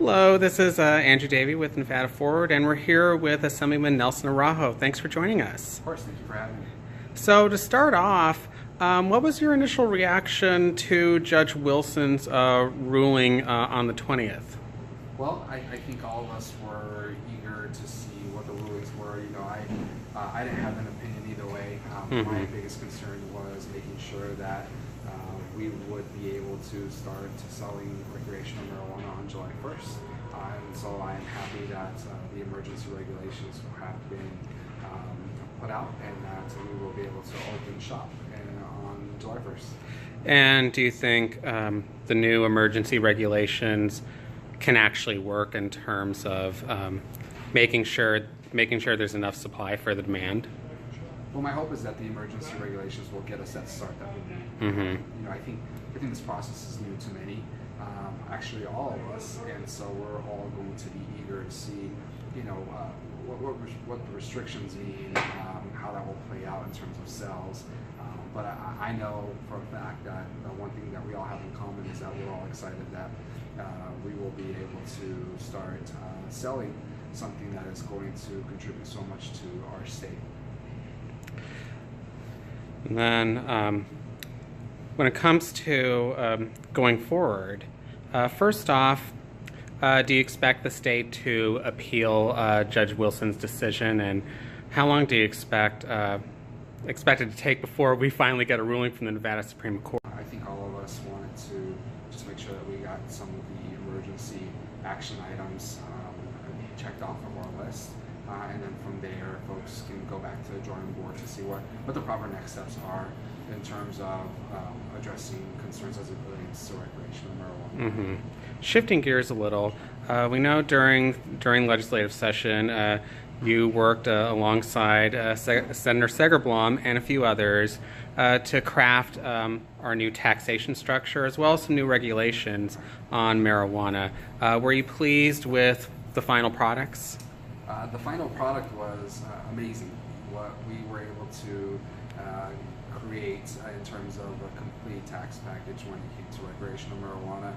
Hello, this is Andrew Davey with Nevada Forward, and we're here with Assemblyman Nelson Araujo. Thanks for joining us. Of course, thank you for having me. So to start off, what was your initial reaction to Judge Wilson's ruling on the 20th? Well, I think all of us were eager to see what the rulings were. You know, I didn't have an opinion either way. My biggest concern was making sure that we would be able to start selling recreational marijuana on July 1st. And so I am happy that the emergency regulations have been put out and that we will be able to open shop on July 1st. And do you think the new emergency regulations can actually work in terms of making sure there's enough supply for the demand? Well, my hope is that the emergency regulations will get us that start that we need. You know, I think this process is new to many, actually all of us, and so we're all going to be eager to see, you know, what the restrictions mean, how that will play out in terms of sales. But I know for a fact that one thing that we all have in common is that we're all excited that we will be able to start selling something that is going to contribute so much to our state. And then when it comes to going forward, first off, do you expect the state to appeal Judge Wilson's decision, and how long do you expect it to take before we finally get a ruling from the Nevada Supreme Court? I think all of us wanted to just make sure that we got some of the emergency action items checked off of our list. And then from there, folks can go back to the drawing board to see what the proper next steps are in terms of addressing concerns as it relates to recreational marijuana. Shifting gears a little, we know during legislative session, you worked alongside Senator Segerblom and a few others to craft our new taxation structure as well as some new regulations on marijuana. Were you pleased with the final products? The final product was amazing. What we were able to create in terms of a complete tax package when it came to recreational marijuana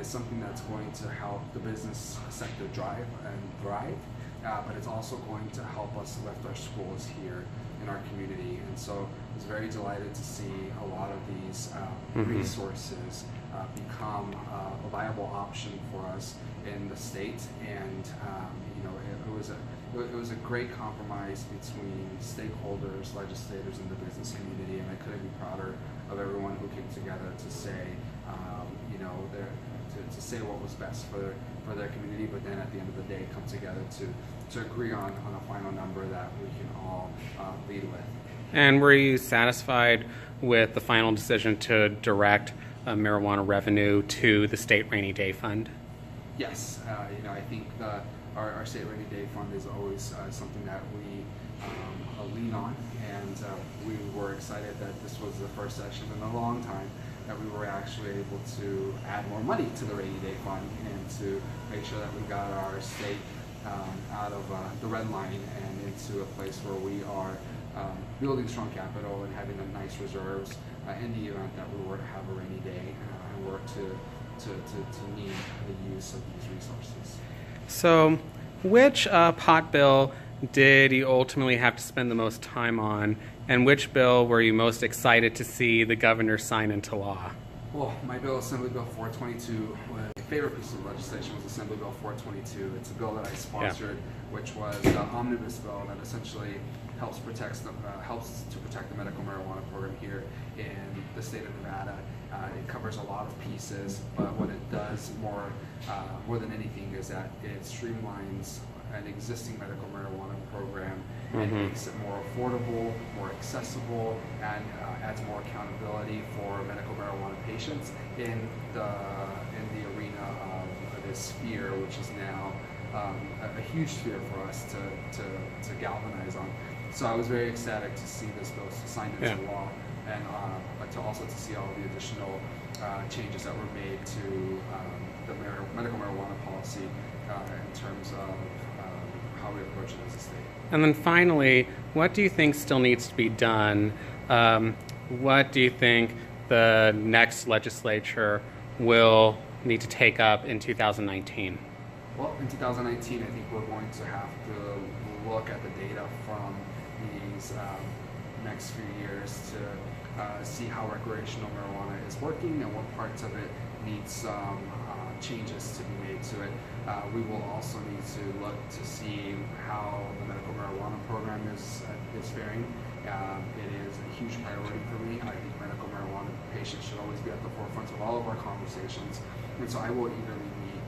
is something that's going to help the business sector drive and thrive, but it's also going to help us lift our schools here in our community. And so I was very delighted to see a lot of these resources become a viable option for us in the state, and you know, it was a great compromise between stakeholders, legislators, and the business community, and I couldn't be prouder of everyone who came together to say, you know, to say what was best for their community, but then at the end of the day, come together to agree on a final number that we can all lead with. And were you satisfied with the final decision to direct marijuana revenue to the state rainy day fund? Yes, you know, I think our state rainy day fund is always something that we lean on, and we were excited that this was the first session in a long time that we were actually able to add more money to the rainy day fund and to make sure that we got our state out of the red line and into a place where we are building strong capital and having a nice reserves in the event that we were to have a rainy day and were to need the use of these resources. So, which pot bill did you ultimately have to spend the most time on, and which bill were you most excited to see the governor sign into law? Well, my bill, Assembly Bill 422, my favorite piece of legislation was Assembly Bill 422. It's a bill that I sponsored, which was the omnibus bill that essentially helps to protect the medical marijuana program here in the state of Nevada. It covers a lot of pieces, but what it does more than anything is that it streamlines an existing medical marijuana program and makes it more affordable, more accessible, and adds more accountability for medical marijuana patients in the arena of this sphere, which is now a huge sphere for us to galvanize on. So I was very ecstatic to see this bill signed into law, and to see all the additional changes that were made to the medical marijuana policy in terms of how we approach it as a state. And then finally, what do you think still needs to be done? What do you think the next legislature will need to take up in 2019? Well, in 2019, I think we're going to have to look at the data from these next few years to see how recreational marijuana is working and what parts of it need some changes to be made to it. We will also need to look to see how the medical marijuana program is faring. It is a huge priority for me. I think medical marijuana patients should always be at the forefront of all of our conversations, and so I will eagerly be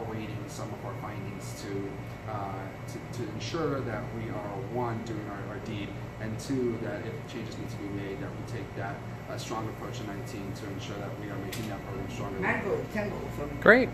awaiting some of our findings to ensure that we are, one, doing our deed, and two, that if changes need to be made, that we take that strong approach in 19 to ensure that we are making that program stronger. Great.